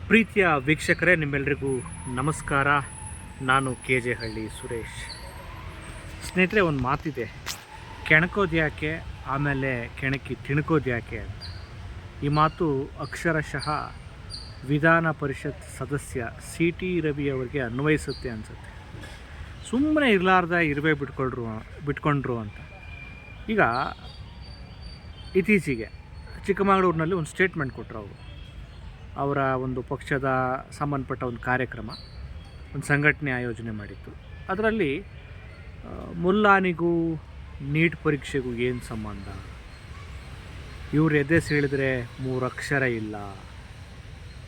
ಪ್ರೀತಿಯ ವೀಕ್ಷಕರೇ, ನಿಮ್ಮೆಲ್ಲರಿಗೂ ನಮಸ್ಕಾರ. ನಾನು KJ ಹಳ್ಳಿ ಸುರೇಶ್. ಸ್ನೇಹಿತರೆ, ಒಂದು ಮಾತಿದೆ, ಕೆಣಕೋದು ಯಾಕೆ ಆಮೇಲೆ ಕೆಣಕಿ ತಿಣ್ಕೋದು ಯಾಕೆ ಅಂತ. ಈ ಮಾತು ಅಕ್ಷರಶಃ ವಿಧಾನ ಪರಿಷತ್ ಸದಸ್ಯ CT ರವಿ ಅವರಿಗೆ ಅನ್ವಯಿಸುತ್ತೆ ಅನಿಸುತ್ತೆ. ಸುಮ್ಮನೆ ಇರಲಾರ್ದ ಇರುವೆ ಬಿಟ್ಕೊಂಡ್ರು ಅಂತ. ಈಗ ಇತ್ತೀಚೆಗೆ ಚಿಕ್ಕಮಗಳೂರಿನಲ್ಲಿ ಒಂದು ಸ್ಟೇಟ್ಮೆಂಟ್ ಕೊಟ್ಟರು. ಅವರ ಒಂದು ಪಕ್ಷದ ಸಂಬಂಧಪಟ್ಟ ಒಂದು ಕಾರ್ಯಕ್ರಮ, ಒಂದು ಸಂಘಟನೆ ಆಯೋಜನೆ ಮಾಡಿತ್ತು. ಅದರಲ್ಲಿ ಮುಲ್ಲಾನಿಗೂ ನೀಟ್ ಪರೀಕ್ಷೆಗೂ ಏನು ಸಂಬಂಧ, ಇವರು ಎದೆ ಸೀಳಿದ್ರೆ 3 ಅಕ್ಷರ ಇಲ್ಲ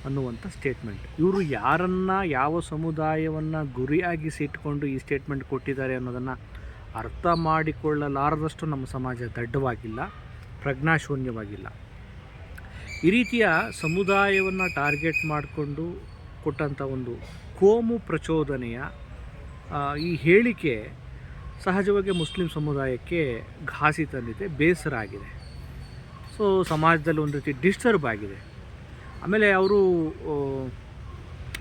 ಅನ್ನುವಂಥ ಸ್ಟೇಟ್ಮೆಂಟ್. ಇವರು ಯಾರನ್ನು, ಯಾವ ಸಮುದಾಯವನ್ನು ಗುರಿಯಾಗಿಸಿ ಇಟ್ಕೊಂಡು ಈ ಸ್ಟೇಟ್ಮೆಂಟ್ ಕೊಟ್ಟಿದ್ದಾರೆ ಅನ್ನೋದನ್ನು ಅರ್ಥ ಮಾಡಿಕೊಳ್ಳಲಾರದಷ್ಟು ನಮ್ಮ ಸಮಾಜ ದಡ್ಡವಾಗಿಲ್ಲ, ಪ್ರಜ್ಞಾಶೂನ್ಯವಾಗಿಲ್ಲ. ಈ ರೀತಿಯ ಸಮುದಾಯವನ್ನು ಟಾರ್ಗೆಟ್ ಮಾಡಿಕೊಂಡು ಕೊಟ್ಟಂಥ ಒಂದು ಕೋಮು ಪ್ರಚೋದನೆಯ ಈ ಹೇಳಿಕೆ ಸಹಜವಾಗಿ ಮುಸ್ಲಿಂ ಸಮುದಾಯಕ್ಕೆ ಘಾಸಿ ತಂದಿದೆ, ಬೇಸರ ಆಗಿದೆ. ಸೊ ಸಮಾಜದಲ್ಲಿ ಒಂದು ರೀತಿ ಡಿಸ್ಟರ್ಬ್ ಆಗಿದೆ. ಆಮೇಲೆ ಅವರು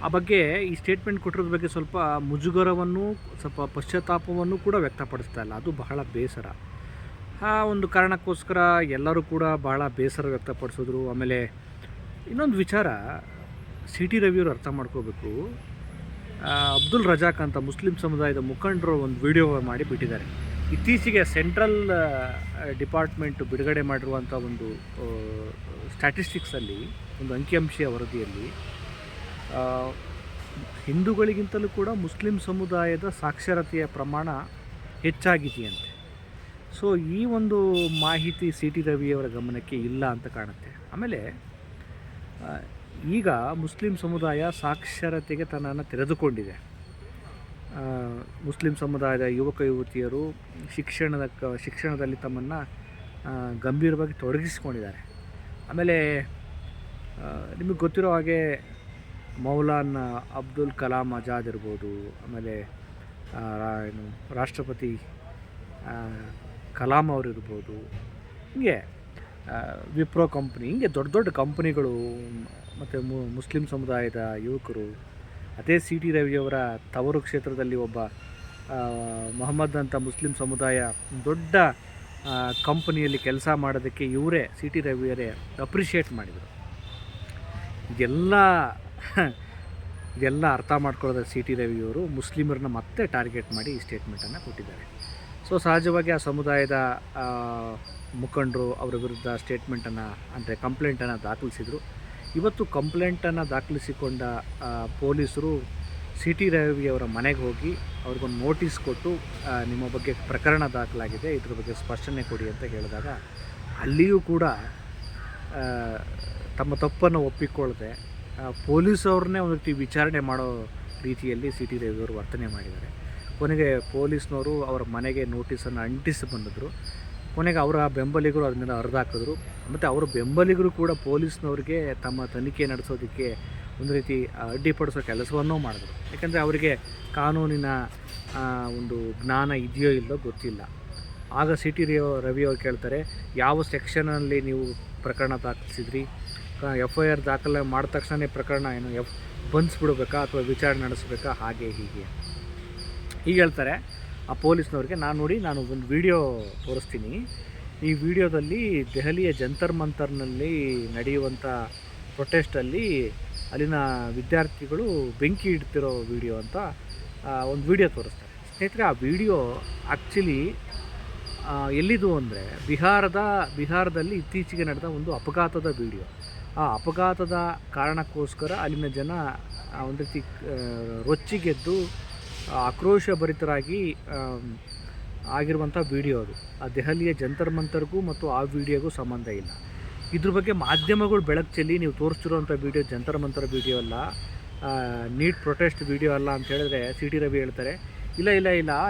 ಆ ಬಗ್ಗೆ, ಈ ಸ್ಟೇಟ್ಮೆಂಟ್ ಕೊಟ್ಟಿರೋದ್ರ ಬಗ್ಗೆ ಸ್ವಲ್ಪ ಮುಜುಗರವನ್ನು, ಸ್ವಲ್ಪ ಪಶ್ಚಾತ್ತಾಪವನ್ನು ಕೂಡ ವ್ಯಕ್ತಪಡಿಸ್ತಾ ಇಲ್ಲ. ಅದು ಬಹಳ ಬೇಸರ. ಆ ಒಂದು ಕಾರಣಕ್ಕೋಸ್ಕರ ಎಲ್ಲರೂ ಕೂಡ ಬಹಳ ಬೇಸರ ವ್ಯಕ್ತಪಡಿಸಿದ್ರು. ಆಮೇಲೆ ಇನ್ನೊಂದು ವಿಚಾರ CT ರವಿಯವರು ಅರ್ಥ ಮಾಡ್ಕೋಬೇಕು. ಅಬ್ದುಲ್ ರಜಾಕ್ ಅಂತ ಮುಸ್ಲಿಂ ಸಮುದಾಯದ ಮುಖಂಡರು ಒಂದು ವಿಡಿಯೋ ಮಾಡಿ ಬಿಟ್ಟಿದ್ದಾರೆ. ಇತ್ತೀಚೆಗೆ ಸೆಂಟ್ರಲ್ ಡಿಪಾರ್ಟ್ಮೆಂಟ್ ಬಿಡುಗಡೆ ಮಾಡಿರುವಂಥ ಒಂದು ಸ್ಟ್ಯಾಟಿಸ್ಟಿಕ್ಸಲ್ಲಿ, ಒಂದು ಅಂಕಿಅಂಶೀಯ ವರದಿಯಲ್ಲಿ ಹಿಂದೂಗಳಿಗಿಂತಲೂ ಕೂಡ ಮುಸ್ಲಿಂ ಸಮುದಾಯದ ಸಾಕ್ಷರತೆಯ ಪ್ರಮಾಣ ಹೆಚ್ಚಾಗಿದೆಯಂತೆ. ಸೊ ಈ ಒಂದು ಮಾಹಿತಿ CT ರವಿಯವರ ಗಮನಕ್ಕೆ ಇಲ್ಲ ಅಂತ ಕಾಣುತ್ತೆ. ಆಮೇಲೆ ಈಗ ಮುಸ್ಲಿಂ ಸಮುದಾಯ ಸಾಕ್ಷರತೆಗೆ ತನ್ನನ್ನು ತೆರೆದುಕೊಂಡಿದೆ. ಮುಸ್ಲಿಂ ಸಮುದಾಯದ ಯುವಕ ಯುವತಿಯರು ಶಿಕ್ಷಣದಲ್ಲಿ ತಮ್ಮನ್ನು ಗಂಭೀರವಾಗಿ ತೊಡಗಿಸಿಕೊಂಡಿದ್ದಾರೆ. ಆಮೇಲೆ ನಿಮಗೆ ಗೊತ್ತಿರೋ ಹಾಗೆ ಮೌಲಾನಾ ಅಬ್ದುಲ್ ಕಲಾಂ ಆಜಾದ್ ಇರ್ಬೋದು, ಆಮೇಲೆ ರಾಷ್ಟ್ರಪತಿ ಕಲಾಂ ಅವರು ಇರ್ಬೋದು, ಹೀಗೆ ವಿಪ್ರೋ ಕಂಪ್ನಿ, ಹೀಗೆ ದೊಡ್ಡ ದೊಡ್ಡ ಕಂಪ್ನಿಗಳು ಮತ್ತು ಮುಸ್ಲಿಂ ಸಮುದಾಯದ ಯುವಕರು, ಅದೇ CT ರವಿಯವರ ತವರು ಕ್ಷೇತ್ರದಲ್ಲಿ ಒಬ್ಬ ಮೊಹಮ್ಮದ್ ಅಂತ ಮುಸ್ಲಿಂ ಸಮುದಾಯ ದೊಡ್ಡ ಕಂಪನಿಯಲ್ಲಿ ಕೆಲಸ ಮಾಡೋದಕ್ಕೆ ಇವರೇ CT ರವಿಯವರೇ ಅಪ್ರಿಷಿಯೇಟ್ ಮಾಡಿದರು. ಇದೆಲ್ಲ ಅರ್ಥ ಮಾಡ್ಕೊಳ್ಳೋದ CT ರವಿಯವರು ಮುಸ್ಲಿಮರನ್ನ ಮತ್ತೆ ಟಾರ್ಗೆಟ್ ಮಾಡಿ ಈ ಸ್ಟೇಟ್ಮೆಂಟನ್ನು ಕೊಟ್ಟಿದ್ದಾರೆ. ಸೊ ಸಹಜವಾಗಿ ಆ ಸಮುದಾಯದ ಮುಖಂಡರು ಅವರ ವಿರುದ್ಧ ಸ್ಟೇಟ್ಮೆಂಟನ್ನು, ಅಂದರೆ ಕಂಪ್ಲೇಂಟನ್ನು ದಾಖಲಿಸಿದರು. ಇವತ್ತು ಕಂಪ್ಲೇಂಟನ್ನು ದಾಖಲಿಸಿಕೊಂಡ ಪೊಲೀಸರು CT ರವಿಯವರ ಮನೆಗೆ ಹೋಗಿ ಅವ್ರಿಗೊಂದು ನೋಟಿಸ್ ಕೊಟ್ಟು, ನಿಮ್ಮ ಬಗ್ಗೆ ಪ್ರಕರಣ ದಾಖಲಾಗಿದೆ, ಇದ್ರ ಬಗ್ಗೆ ಸ್ಪಷ್ಟನೆ ಕೊಡಿ ಅಂತ ಹೇಳಿದಾಗ, ಅಲ್ಲಿಯೂ ಕೂಡ ತಮ್ಮ ತಪ್ಪನ್ನು ಒಪ್ಪಿಕೊಳ್ಳದೆ ಪೊಲೀಸವ್ರನ್ನೇ ಒಂದು ರೀತಿ ವಿಚಾರಣೆ ಮಾಡೋ ರೀತಿಯಲ್ಲಿ CT ರವಿಯವರು ವರ್ತನೆ ಮಾಡಿದ್ದಾರೆ. ಕೊನೆಗೆ ಪೊಲೀಸ್ನವರು ಅವರ ಮನೆಗೆ ನೋಟಿಸನ್ನು ಅಂಟಿಸಿ ಬಂದಿದ್ರು. ಕೊನೆಗೆ ಅವರ ಬೆಂಬಲಿಗರು ಅದನ್ನೆಲ್ಲ ಹರಿದಾಕಿದ್ರು. ಮತ್ತು ಅವರ ಬೆಂಬಲಿಗರು ಕೂಡ ಪೊಲೀಸ್ನವ್ರಿಗೆ ತಮ್ಮ ತನಿಖೆ ನಡೆಸೋದಕ್ಕೆ ಒಂದು ರೀತಿ ಅಡ್ಡಿಪಡಿಸೋ ಕೆಲಸವನ್ನೂ ಮಾಡಿದ್ರು. ಯಾಕೆಂದರೆ ಅವರಿಗೆ ಕಾನೂನಿನ ಒಂದು ಜ್ಞಾನ ಇದೆಯೋ ಇಲ್ಲೋ ಗೊತ್ತಿಲ್ಲ. ಆಗ CT ರವಿಯವರು ಕೇಳ್ತಾರೆ, ಯಾವ ಸೆಕ್ಷನಲ್ಲಿ ನೀವು ಪ್ರಕರಣ ದಾಖಲಿಸಿದ್ರಿ, FIR ದಾಖಲೆ ಮಾಡಿದ ತಕ್ಷಣ ಪ್ರಕರಣ ಏನು ಬಂಧಿಸ್ಬಿಡ್ಬೇಕಾ ಅಥವಾ ವಿಚಾರಣೆ ನಡೆಸಬೇಕಾ, ಹಾಗೆ ಹೀಗೆ ಹೇಳ್ತಾರೆ ಆ ಪೊಲೀಸ್ನವ್ರಿಗೆ. ನಾನು ಒಂದು ವಿಡಿಯೋ ತೋರಿಸ್ತೀನಿ. ಈ ವಿಡಿಯೋದಲ್ಲಿ ದೆಹಲಿಯ ಜಂತರ್ ಮಂತರ್ನಲ್ಲಿ ನಡೆಯುವಂಥ ಪ್ರೊಟೆಸ್ಟಲ್ಲಿ ಅಲ್ಲಿನ ವಿದ್ಯಾರ್ಥಿಗಳು ಬೆಂಕಿ ಇಡ್ತಿರೋ ವಿಡಿಯೋ ಅಂತ ಒಂದು ವಿಡಿಯೋ ತೋರಿಸ್ತಾರೆ. ಸ್ನೇಹಿತರೆ, ಆ ವಿಡಿಯೋ ಆ್ಯಕ್ಚುಲಿ ಎಲ್ಲಿದು ಅಂದರೆ ಬಿಹಾರದಲ್ಲಿ ಇತ್ತೀಚೆಗೆ ನಡೆದ ಒಂದು ಅಪಘಾತದ ವಿಡಿಯೋ. ಆ ಅಪಘಾತದ ಕಾರಣಕ್ಕೋಸ್ಕರ ಅಲ್ಲಿನ ಜನ ಒಂದು ರೀತಿ ರೊಚ್ಚಿಗೆದ್ದು ಆಕ್ರೋಶಭರಿತರಾಗಿ ಆಗಿರುವಂಥ ವಿಡಿಯೋ ಅದು. ಆ ದೆಹಲಿಯ ಜಂತರ್ ಮಂತರ್ಗೂ ಮತ್ತು ಆ ವಿಡಿಯೋಗೂ ಸಂಬಂಧ ಇಲ್ಲ. ಇದ್ರ ಬಗ್ಗೆ ಮಾಧ್ಯಮಗಳು ಬೆಳಕು ಚೆಲ್ಲಿ, ನೀವು ತೋರಿಸ್ತಿರೋಂಥ ವಿಡಿಯೋ ಜಂತರ್ ಮಂತರ್ ವಿಡಿಯೋ ಅಲ್ಲ, ನೀಟ್ ಪ್ರೊಟೆಸ್ಟ್ ವಿಡಿಯೋ ಅಲ್ಲ ಅಂತ ಹೇಳಿದ್ರೆ CT ರವಿ ಹೇಳ್ತಾರೆ, ಇಲ್ಲ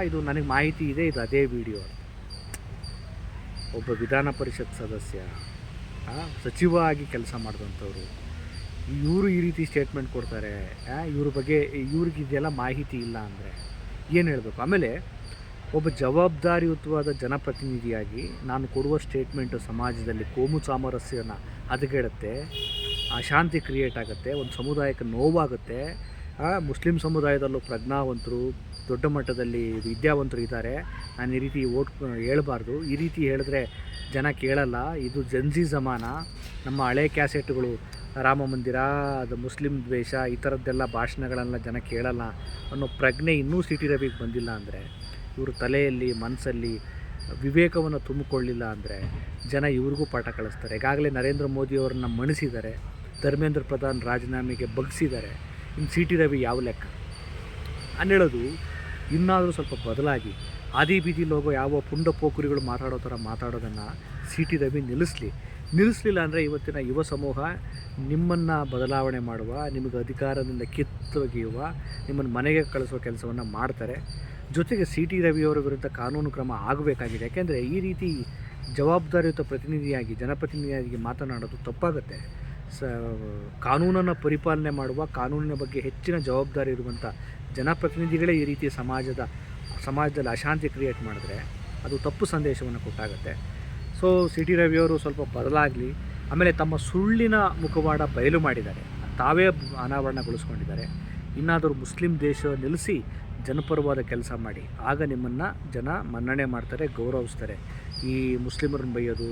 ಇದು ನನಗೆ ಮಾಹಿತಿ ಇದೆ, ಇದು ಅದೇ ವಿಡಿಯೋ. ಒಬ್ಬ ವಿಧಾನ ಪರಿಷತ್ ಸದಸ್ಯ, ಸಚಿವ ಆಗಿ ಕೆಲಸ ಮಾಡಿದಂಥವ್ರು, ಇವರು ಈ ರೀತಿ ಸ್ಟೇಟ್ಮೆಂಟ್ ಕೊಡ್ತಾರೆ. ಇವ್ರಿಗೆ ಇದೆಲ್ಲ ಮಾಹಿತಿ ಇಲ್ಲ ಅಂದರೆ ಏನು ಹೇಳಬೇಕು? ಆಮೇಲೆ ಒಬ್ಬ ಜವಾಬ್ದಾರಿಯುತವಾದ ಜನಪ್ರತಿನಿಧಿಯಾಗಿ ನಾನು ಕೊಡುವ ಸ್ಟೇಟ್ಮೆಂಟು ಸಮಾಜದಲ್ಲಿ ಕೋಮು ಸಾಮರಸ್ಯನ ಹದಗೆಡುತ್ತೆ, ಅಶಾಂತಿ ಕ್ರಿಯೇಟ್ ಆಗುತ್ತೆ, ಒಂದು ಸಮುದಾಯಕ್ಕೆ ನೋವಾಗುತ್ತೆ. ಮುಸ್ಲಿಂ ಸಮುದಾಯದಲ್ಲೂ ಪ್ರಜ್ಞಾವಂತರು, ದೊಡ್ಡ ಮಟ್ಟದಲ್ಲಿ ವಿದ್ಯಾವಂತರು ಇದ್ದಾರೆ. ನಾನು ಈ ರೀತಿ ಹೇಳ್ಬಾರ್ದು. ಈ ರೀತಿ ಹೇಳಿದ್ರೆ ಜನ ಕೇಳಲ್ಲ. ಇದು ಜನ್ಜಿ ಜಮಾನ. ನಮ್ಮ ಹಳೆ ಕ್ಯಾಸೆಟ್ಗಳು ರಾಮ ಮಂದಿರ, ಅದು ಮುಸ್ಲಿಂ ದ್ವೇಷ, ಈ ಥರದ್ದೆಲ್ಲ ಭಾಷಣಗಳೆಲ್ಲ ಜನ ಕೇಳಲ್ಲ ಅನ್ನೋ ಪ್ರಜ್ಞೆ ಇನ್ನೂ ಸಿ ಟಿ ರವಿಗೆ ಬಂದಿಲ್ಲ ಅಂದರೆ, ಇವರು ತಲೆಯಲ್ಲಿ ಮನಸ್ಸಲ್ಲಿ ವಿವೇಕವನ್ನು ತುಂಬಿಕೊಳ್ಳಿಲ್ಲ ಅಂದರೆ ಜನ ಇವ್ರಿಗೂ ಪಾಠ ಕಳಿಸ್ತಾರೆ. ಈಗಾಗಲೇ ನರೇಂದ್ರ ಮೋದಿಯವರನ್ನ ಮಣಿಸಿದ್ದಾರೆ, ಧರ್ಮೇಂದ್ರ ಪ್ರಧಾನ್ ರಾಜೀನಾಮೆಗೆ ಬಗ್ಸಿದ್ದಾರೆ. ಇನ್ನು ಸಿ ಟಿ ರವಿ ಯಾವ ಲೆಕ್ಕ ಅನ್ನೇಳೋದು. ಇನ್ನಾದರೂ ಸ್ವಲ್ಪ ಬದಲಾಗಿ ಆದಿ ಬೀದಿಲಿ ಹೋಗೋ ಯಾವ ಪುಂಡ ಪೋಖರಿಗಳು ಮಾತಾಡೋ ಥರ ಮಾತಾಡೋದನ್ನು ಸಿ ಟಿ ರವಿ ನಿಲ್ಲಿಸಲಿಲ್ಲ ಅಂದರೆ ಇವತ್ತಿನ ಯುವ ಸಮೂಹ ನಿಮ್ಮನ್ನು ಬದಲಾವಣೆ ಮಾಡುವ, ನಿಮಗೆ ಅಧಿಕಾರದಿಂದ ಕಿತ್ತೊಗೆಯುವ, ನಿಮ್ಮನ್ನು ಮನೆಗೆ ಕಳಿಸೋ ಕೆಲಸವನ್ನು ಮಾಡ್ತಾರೆ. ಜೊತೆಗೆ ಸಿ ಟಿ ರವಿಯವರ ವಿರುದ್ಧ ಕಾನೂನು ಕ್ರಮ ಆಗಬೇಕಾಗಿದೆ. ಯಾಕೆಂದರೆ ಈ ರೀತಿ ಜವಾಬ್ದಾರಿಯುತ ಪ್ರತಿನಿಧಿಯಾಗಿ, ಜನಪ್ರತಿನಿಧಿಯಾಗಿ ಮಾತನಾಡೋದು ತಪ್ಪಾಗುತ್ತೆ. ಕಾನೂನನ್ನು ಪರಿಪಾಲನೆ ಮಾಡುವ, ಕಾನೂನಿನ ಬಗ್ಗೆ ಹೆಚ್ಚಿನ ಜವಾಬ್ದಾರಿ ಇರುವಂಥ ಜನಪ್ರತಿನಿಧಿಗಳೇ ಈ ರೀತಿ ಸಮಾಜದಲ್ಲಿ ಅಶಾಂತಿ ಕ್ರಿಯೇಟ್ ಮಾಡಿದ್ರೆ ಅದು ತಪ್ಪು ಸಂದೇಶವನ್ನು ಕೊಟ್ಟಾಗುತ್ತೆ. ಸೊ ಸಿ ಟಿ ರವಿಯವರು ಸ್ವಲ್ಪ ಬದಲಾಗಲಿ. ಆಮೇಲೆ ತಮ್ಮ ಸುಳ್ಳಿನ ಮುಖವಾಡ ಬಯಲು ಮಾಡಿದ್ದಾರೆ, ತಾವೇ ಅನಾವರಣಗೊಳಿಸ್ಕೊಂಡಿದ್ದಾರೆ. ಇನ್ನಾದರೂ ಮುಸ್ಲಿಂ ದೇಶ ನಿಲ್ಲಿಸಿ ಜನಪರವಾದ ಕೆಲಸ ಮಾಡಿ, ಆಗ ನಿಮ್ಮನ್ನು ಜನ ಮನ್ನಣೆ ಮಾಡ್ತಾರೆ, ಗೌರವಿಸ್ತಾರೆ. ಈ ಮುಸ್ಲಿಮರನ್ನ ಬೈಯೋದು,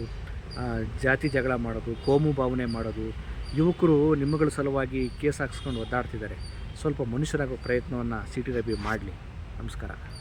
ಜಾತಿ ಜಗಳ ಮಾಡೋದು, ಕೋಮು ಭಾವನೆ ಮಾಡೋದು, ಯುವಕರು ನಿಮ್ಮಗಳ ಸಲುವಾಗಿ ಕೇಸ್ ಹಾಕ್ಸ್ಕೊಂಡು ಒದ್ದಾಡ್ತಿದ್ದಾರೆ. ಸ್ವಲ್ಪ ಮನುಷ್ಯರಾಗೋ ಪ್ರಯತ್ನವನ್ನು ಸಿ ಟಿ ರವಿ ಮಾಡಲಿ. ನಮಸ್ಕಾರ.